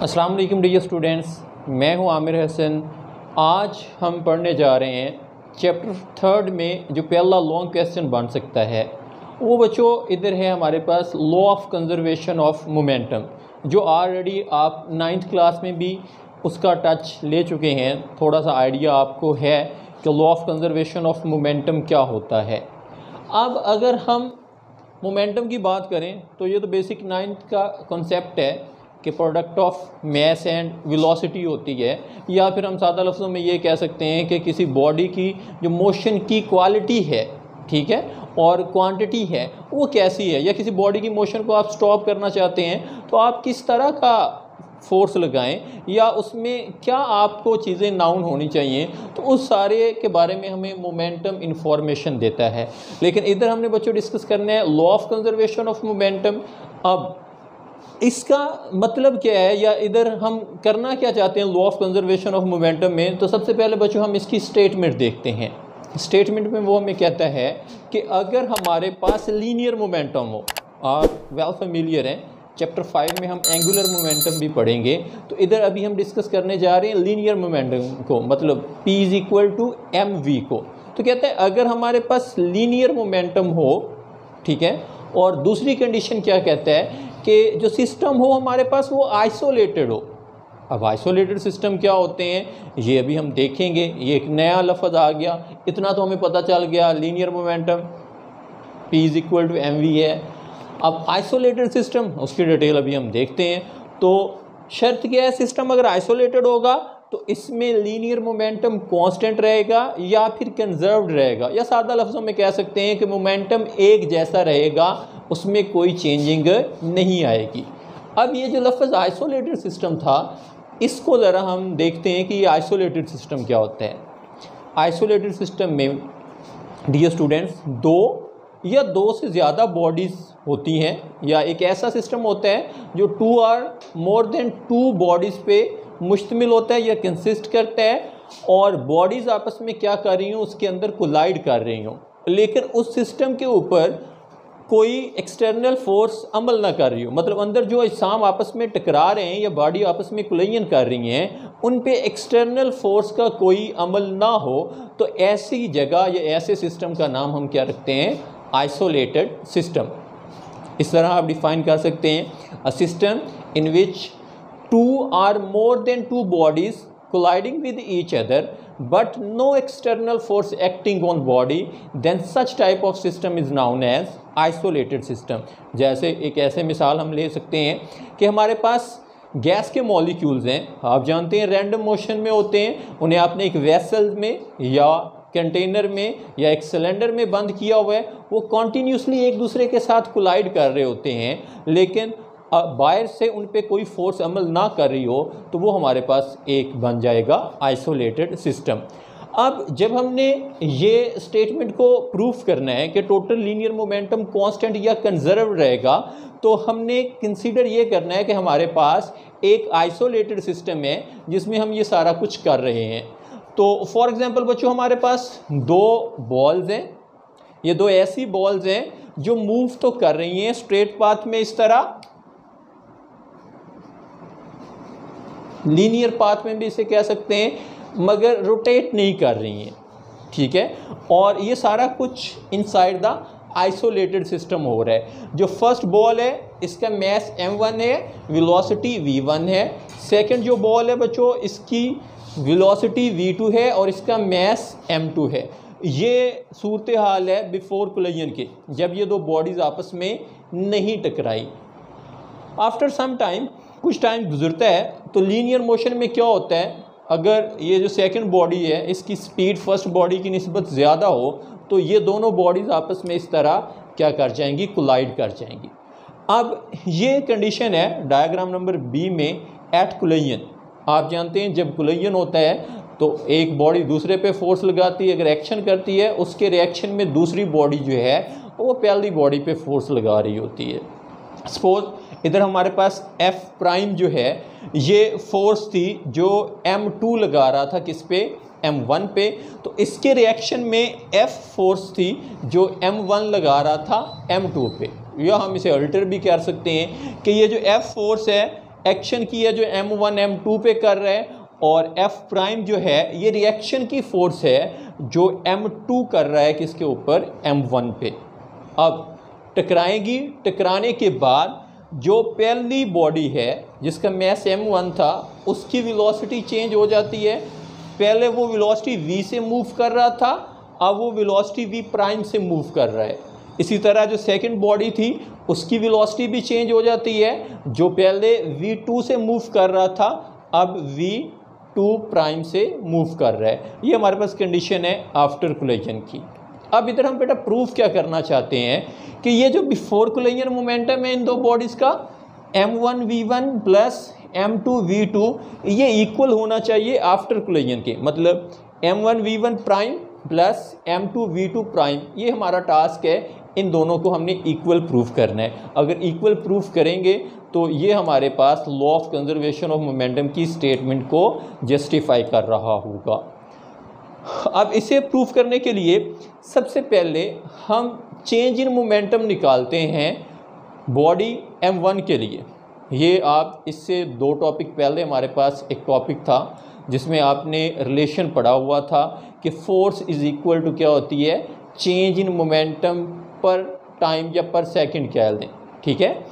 अस्सलाम वालेकुम dear students, मैं हूं आमिर हसन। आज हम पढ़ने जा रहे हैं चैप्टर 3 में जो पहला लॉन्ग क्वेश्चन बन सकता है वो बच्चों इधर है हमारे पास law of conservation of momentum, जो ऑलरेडी आप 9th क्लास में भी उसका टच ले चुके हैं। थोड़ा सा आइडिया आपको है कि law of conservation of momentum क्या होता है। अब अगर हम मोमेंटम की बात करें तो ये तो बेसिक 9th का कॉन्सेप्ट है कि product of mass and velocity होती है, या फिर हम सादा लफ्ज़ों में ये कह सकते हैं कि किसी बॉडी की जो मोशन की क्वालिटी है, ठीक है, और क्वांटिटी है वो कैसी है, या किसी बॉडी की मोशन को आप स्टॉप करना चाहते हैं तो आप किस तरह का फोर्स लगाएं, या उसमें क्या आपको चीज़ें नाउन होनी चाहिए, तो उस सारे के बारे में हमें मोमेंटम इंफॉर्मेशन देता है। लेकिन इधर हमने बच्चों डिस्कस करना है law of conservation of momentum. अब इसका मतलब क्या है, या इधर हम करना क्या चाहते हैं law of conservation of momentum में। तो सबसे पहले बच्चों हम इसकी स्टेटमेंट देखते हैं। स्टेटमेंट में वो हमें कहता है कि अगर हमारे पास लीनियर मोमेंटम हो, आप वेल फेमिलियर हैं, चैप्टर 5 में हम एंगुलर मोमेंटम भी पढ़ेंगे, तो इधर अभी हम डिस्कस करने जा रहे हैं लीनियर मोमेंटम को, मतलब P = mv को। तो कहता है अगर हमारे पास लीनियर मोमेंटम हो, ठीक है, और दूसरी कंडीशन क्या कहता है कि जो सिस्टम हो हमारे पास वो आइसोलेटेड हो। अब आइसोलेटेड सिस्टम क्या होते हैं ये अभी हम देखेंगे। ये एक नया लफ्ज़ आ गया, इतना तो हमें पता चल गया, लीनियर मोमेंटम P = mv है। अब आइसोलेटेड सिस्टम, उसकी डिटेल अभी हम देखते हैं। तो शर्त क्या है, सिस्टम अगर आइसोलेटेड होगा तो इसमें लीनियर मोमेंटम कांस्टेंट रहेगा या फिर कंजर्व्ड रहेगा, या सादा लफ्ज़ों में कह सकते हैं कि मोमेंटम एक जैसा रहेगा, उसमें कोई चेंजिंग नहीं आएगी। अब ये जो लफ्ज़ आइसोलेटेड सिस्टम था, इसको ज़रा हम देखते हैं कि ये आइसोलेटेड सिस्टम क्या होता है। आइसोलेटेड सिस्टम में डियर स्टूडेंट्स दो या दो से ज़्यादा बॉडीज़ होती हैं, या एक ऐसा सिस्टम होता है जो 2 or more than 2 बॉडीज़ पे मुश्तमिल होता है या कंसिस्ट करता है, और बॉडीज़ आपस में क्या कर रही हूँ, उसके अंदर कोलाइड कर रही हूँ, लेकिन उस सिस्टम के ऊपर कोई एक्सटर्नल फोर्स अमल ना कर रही हो। मतलब अंदर जो अजसाम आपस में टकरा रहे हैं या बॉडी आपस में कोलिजन कर रही हैं, उन पे एक्सटर्नल फोर्स का कोई अमल ना हो, तो ऐसी जगह या ऐसे सिस्टम का नाम हम क्या रखते हैं, आइसोलेटेड सिस्टम। इस तरह आप डिफाइन कर सकते हैं, a system in which 2 or more than 2 bodies colliding with each other but no external force acting on body, then such type of system is known as isolated system। जैसे एक ऐसे मिसाल हम ले सकते हैं कि हमारे पास गैस के मॉलिक्यूल्स हैं, आप जानते हैं रैंडम मोशन में होते हैं, उन्हें आपने एक वेसल में या कंटेनर में या एक सिलेंडर में बंद किया हुआ है, वो कॉन्टीन्यूसली एक दूसरे के साथ कोलाइड कर रहे होते हैं, लेकिन बाहर से उन पे कोई फोर्स अमल ना कर रही हो, तो वो हमारे पास एक बन जाएगा आइसोलेटेड सिस्टम। अब जब हमने ये स्टेटमेंट को प्रूफ करना है कि टोटल लीनियर मोमेंटम कांस्टेंट या कंजर्व रहेगा, तो हमने कंसीडर ये करना है कि हमारे पास एक आइसोलेटेड सिस्टम है जिसमें हम ये सारा कुछ कर रहे हैं। तो फॉर एग्जांपल बच्चों हमारे पास 2 बॉल्स हैं, ये 2 ऐसी बॉल्स हैं जो मूव तो कर रही हैं स्ट्रेट पाथ में, इस तरह लीनियर पाथ में भी इसे कह सकते हैं, मगर रोटेट नहीं कर रही हैं, ठीक है। और ये सारा कुछ इनसाइड द आइसोलेटेड सिस्टम हो रहा है। जो फर्स्ट बॉल है इसका मैस m1 है, वेलोसिटी v1 है। सेकंड जो बॉल है बच्चों, इसकी वेलोसिटी v2 है और इसका मैस m2 है। ये सूरत हाल है बिफोर कोलिजन के, जब ये 2 बॉडीज़ आपस में नहीं टकराई। आफ्टर सम टाइम, कुछ टाइम गुजरता है, तो लीनियर मोशन में क्या होता है, अगर ये जो सेकंड बॉडी है इसकी स्पीड फर्स्ट बॉडी की निस्बत ज़्यादा हो, तो ये दोनों बॉडीज़ आपस में इस तरह क्या कर जाएंगी, कोलाइड कर जाएंगी। अब ये कंडीशन है डायग्राम नंबर B में एट कोलिजन। आप जानते हैं जब कोलिजन होता है तो एक बॉडी दूसरे पे फोर्स लगाती है, अगर एक्शन करती है, उसके रिएक्शन में दूसरी बॉडी जो है वो पहली बॉडी पे फोर्स लगा रही होती है। सपोज इधर हमारे पास F' जो है ये फोर्स थी जो M2 लगा रहा था किस पे, M1 पे, तो इसके रिएक्शन में F फोर्स थी जो M1 लगा रहा था M2 पे, या हम इसे अल्टर भी कर सकते हैं कि ये जो F फोर्स है एक्शन की है जो M1 M2 पे कर रहा है, और F प्राइम जो है ये रिएक्शन की फोर्स है जो M2 कर रहा है किसके ऊपर, M1 पे। अब टकराएंगी, टकराने के बाद जो पहली बॉडी है जिसका मैस M1 था उसकी वेलोसिटी चेंज हो जाती है। पहले वो वेलोसिटी v से मूव कर रहा था, अब वो वेलोसिटी v प्राइम से मूव कर रहा है। इसी तरह जो सेकंड बॉडी थी उसकी वेलोसिटी भी चेंज हो जाती है, जो पहले v2 से मूव कर रहा था अब v2 प्राइम से मूव कर रहा है। ये हमारे पास कंडीशन है आफ्टर कोलिजन की। अब इधर हम बेटा प्रूफ क्या करना चाहते हैं कि ये जो बिफोर कोलिजन मोमेंटम है इन दो बॉडीज़ का m1 v1 plus m2 v2 ये इक्वल होना चाहिए आफ्टर कोलिजन के। मतलब m1 v1 prime plus m2 v2 prime, ये हमारा टास्क है, इन दोनों को हमने इक्वल प्रूफ करना है। अगर इक्वल प्रूफ करेंगे तो ये हमारे पास law of conservation of momentum की स्टेटमेंट को जस्टिफाई कर रहा होगा। अब इसे प्रूफ करने के लिए सबसे पहले हम चेंज इन मोमेंटम निकालते हैं बॉडी m1 के लिए। ये आप इससे 2 टॉपिक पहले हमारे पास एक टॉपिक था जिसमें आपने रिलेशन पढ़ा हुआ था कि फोर्स इज इक्वल टू क्या होती है, change in momentum per time या पर सेकंड कह दें, ठीक है,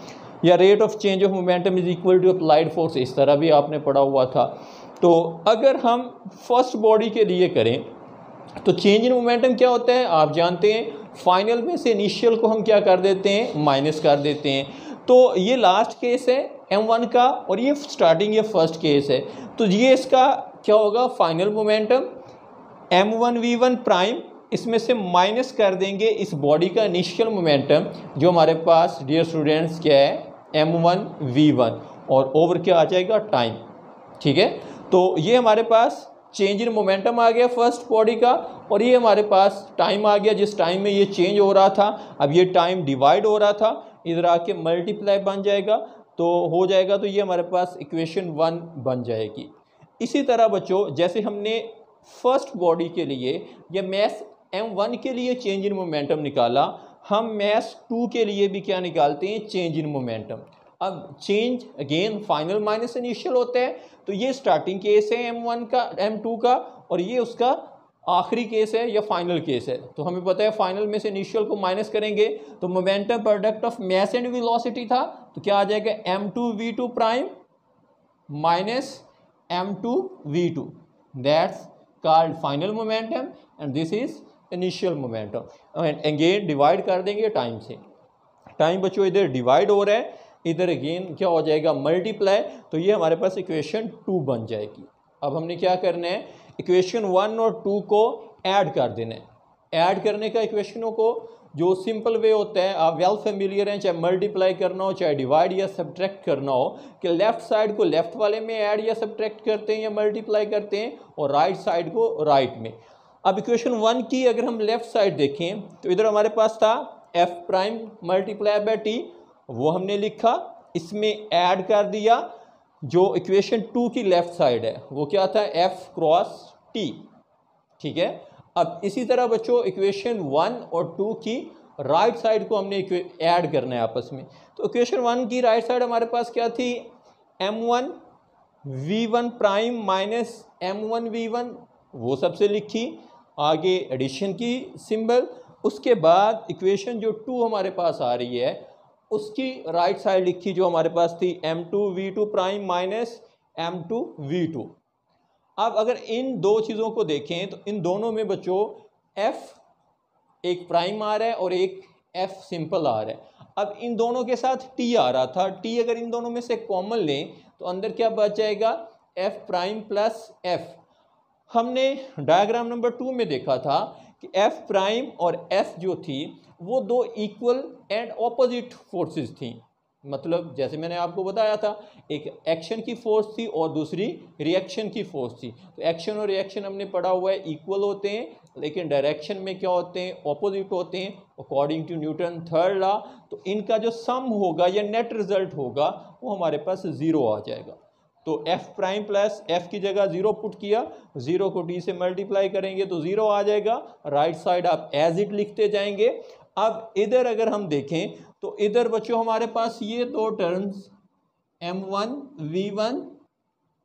या rate of change of momentum is equal to applied force, इस तरह भी आपने पढ़ा हुआ था। तो अगर हम फर्स्ट बॉडी के लिए करें तो चेंज इन मोमेंटम क्या होता है आप जानते हैं, फाइनल में से इनिशियल को हम क्या कर देते हैं, माइनस कर देते हैं। तो ये लास्ट केस है m1 का और ये स्टार्टिंग, ये फर्स्ट केस है। तो ये इसका क्या होगा, final momentum m1 v1 prime, इसमें से माइनस कर देंगे इस बॉडी का इनिशियल मोमेंटम जो हमारे पास डियर स्टूडेंट्स क्या है m1 v1, और ओवर क्या आ जाएगा, टाइम, ठीक है। तो ये हमारे पास चेंज इन मोमेंटम आ गया फर्स्ट बॉडी का, और ये हमारे पास टाइम आ गया जिस टाइम में ये चेंज हो रहा था। अब ये टाइम डिवाइड हो रहा था, इधर आके मल्टीप्लाई बन जाएगा तो हो जाएगा, तो ये हमारे पास इक्वेशन 1 बन जाएगी। इसी तरह बच्चों जैसे हमने फर्स्ट बॉडी के लिए या मैस m1 के लिए चेंज इन मोमेंटम निकाला, हम मैस 2 के लिए भी क्या निकालते हैं, चेंज इन मोमेंटम। अब change again final minus initial होता है, तो ये स्टार्टिंग केस है m1 का m2 का, और ये उसका आखिरी केस है या फाइनल केस है। तो हमें पता है फाइनल में से इनिशियल को माइनस करेंगे तो momentum product of mass and velocity था, तो क्या आ जाएगा m2 v2 prime minus m2 v2, that's called final momentum and this is initial momentum. And again divide कर देंगे टाइम से, टाइम बच्चों इधर डिवाइड हो रहा है, इधर अगेन क्या हो जाएगा, मल्टीप्लाई, तो ये हमारे पास इक्वेशन 2 बन जाएगी। अब हमने क्या करना है, इक्वेशन 1 और 2 को ऐड कर देना है। ऐड करने का इक्वेशनों को जो सिंपल वे होता है, आप वेल फेमिलियर हैं, चाहे मल्टीप्लाई करना हो चाहे डिवाइड या सब्ट्रैक्ट करना हो, कि लेफ्ट साइड को लेफ्ट वाले में ऐड या सब्ट्रैक्ट करते हैं या मल्टीप्लाई करते हैं, और राइट साइड को राइट में। अब इक्वेशन 1 की अगर हम लेफ्ट साइड देखें तो इधर हमारे पास था f prime multiply by t, वो हमने लिखा, इसमें ऐड कर दिया। जो इक्वेशन 2 की लेफ्ट साइड है वो क्या था, f क्रॉस t, ठीक है। अब इसी तरह बच्चों इक्वेशन 1 और 2 की राइट साइड को हमने ऐड करना है आपस में। तो इक्वेशन 1 की राइट साइड हमारे पास क्या थी, m1 v1 prime minus m1 v1, वो सबसे लिखी, आगे एडिशन की सिंबल, उसके बाद इक्वेशन जो 2 हमारे पास आ रही है उसकी राइट साइड लिखी जो हमारे पास थी m2 v2 prime minus m2 v2। अब अगर इन दो चीज़ों को देखें तो इन दोनों में बच्चों f एक प्राइम आ रहा है और एक f सिंपल आ रहा है। अब इन दोनों के साथ t आ रहा था, t अगर इन दोनों में से कॉमन लें तो अंदर क्या बच जाएगा, f प्राइम प्लस f। हमने डायग्राम नंबर 2 में देखा था कि f प्राइम और f जो थी वो दो इक्वल एंड ऑपोजिट फोर्सेस थी। मतलब जैसे मैंने आपको बताया था, एक एक्शन की फोर्स थी और दूसरी रिएक्शन की फोर्स थी। तो एक्शन और रिएक्शन हमने पढ़ा हुआ है इक्वल होते हैं, लेकिन डायरेक्शन में क्या होते हैं, ऑपोजिट होते हैं according to Newton third law. तो इनका जो सम होगा या नेट रिजल्ट होगा वो हमारे पास 0 आ जाएगा। तो f प्राइम प्लस f की जगह 0 पुट किया, 0 को t से मल्टीप्लाई करेंगे तो 0 आ जाएगा। राइट साइड आप एज इट लिखते जाएंगे। अब इधर अगर हम देखें तो इधर बच्चों हमारे पास ये दो टर्म्स m1v1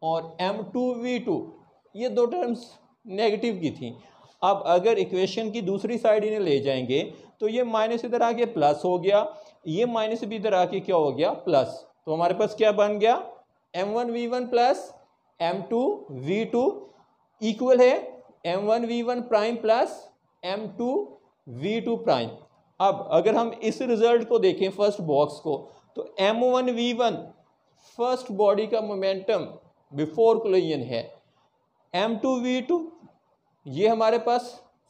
और m2v2, ये दो टर्म्स नेगेटिव की थी। अब अगर इक्वेशन की दूसरी साइड इन्हें ले जाएंगे तो ये माइनस इधर आके प्लस हो गया, ये माइनस भी इधर आके क्या हो गया, प्लस। तो हमारे पास क्या बन गया, m1v1 प्लस m2v2 इक्वल है m1v1 prime plus m2v2 prime. अब अगर हम इस रिजल्ट को देखें फर्स्ट बॉक्स को, तो m1v1 फर्स्ट बॉडी का मोमेंटम बिफोर कोलिजन है, m2v2 ये हमारे पास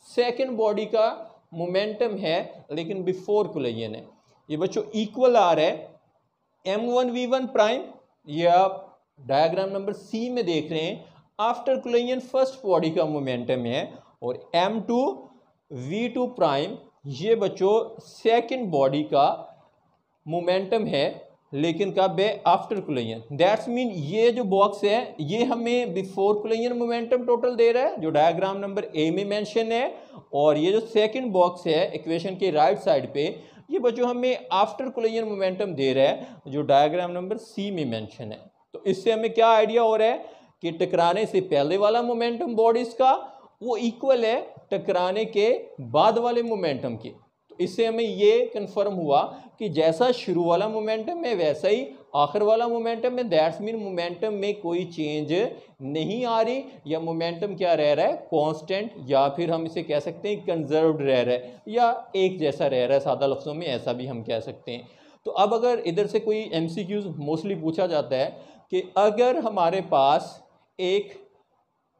सेकंड बॉडी का मोमेंटम है लेकिन बिफोर कोलिजन है। ये बच्चों इक्वल आ रहा है m1v1 प्राइम, ये आप डायग्राम नंबर सी में देख रहे हैं, आफ्टर कोलिजन फर्स्ट बॉडी का मोमेंटम है, और m2v2 प्राइम ये बच्चों सेकंड बॉडी का मोमेंटम है लेकिन कब है, आफ्टर कोलिजन। दैट्स मीन ये जो बॉक्स है ये हमें बिफोर कोलिजन मोमेंटम टोटल दे रहा है जो डायग्राम नंबर ए में मेंशन है, और ये जो सेकंड बॉक्स है इक्वेशन के राइट साइड पे ये बच्चों हमें आफ्टर कोलिजन मोमेंटम दे रहा है जो डायग्राम नंबर सी में मेंशन है। तो इससे हमें क्या आइडिया हो रहा है कि टकराने से पहले वाला मोमेंटम बॉडीज का वो इक्वल है टकराने के बाद वाले मोमेंटम के। तो इससे हमें ये कंफर्म हुआ कि जैसा शुरू वाला मोमेंटम है वैसा ही आखिर वाला मोमेंटम है। दैट्स मीन मोमेंटम में कोई चेंज नहीं आ रही, या मोमेंटम क्या रह रहा है, कांस्टेंट, या फिर हम इसे कह सकते हैं कंजर्व्ड रह रहा है, या एक जैसा रह रहा है, सादा लफ्ज़ों में ऐसा भी हम कह सकते हैं। तो अब अगर इधर से कोई MCQs मोस्टली पूछा जाता है कि अगर हमारे पास एक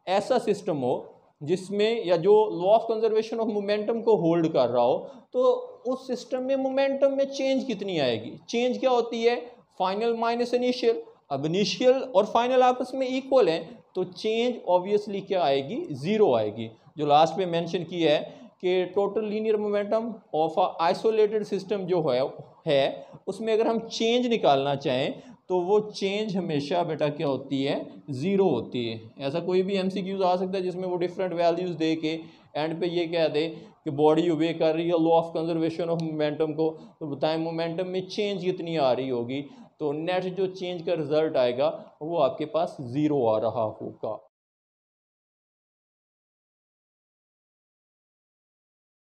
ऐसा सिस्टम हो जिसमें, या जो law of conservation of momentum को होल्ड कर रहा हो, तो उस सिस्टम में मोमेंटम में चेंज कितनी आएगी। चेंज क्या होती है, फाइनल माइनस इनिशियल। अब इनिशियल और फाइनल आपस में इक्वल हैं तो चेंज ऑब्वियसली क्या आएगी, ज़ीरो आएगी। जो लास्ट में मेंशन किया है कि total linear momentum of a isolated system जो है उसमें अगर हम चेंज निकालना चाहें तो वो चेंज हमेशा बेटा क्या होती है, ज़ीरो होती है। ऐसा कोई भी MCQs आ सकता है जिसमें वो डिफरेंट वैल्यूज़ दे के एंड पे ये कह दे कि बॉडी ओबे कर रही है law of conservation of momentum को, तो बताएं मोमेंटम में चेंज कितनी आ रही होगी। तो नेट जो चेंज का रिजल्ट आएगा वो आपके पास ज़ीरो आ रहा होगा।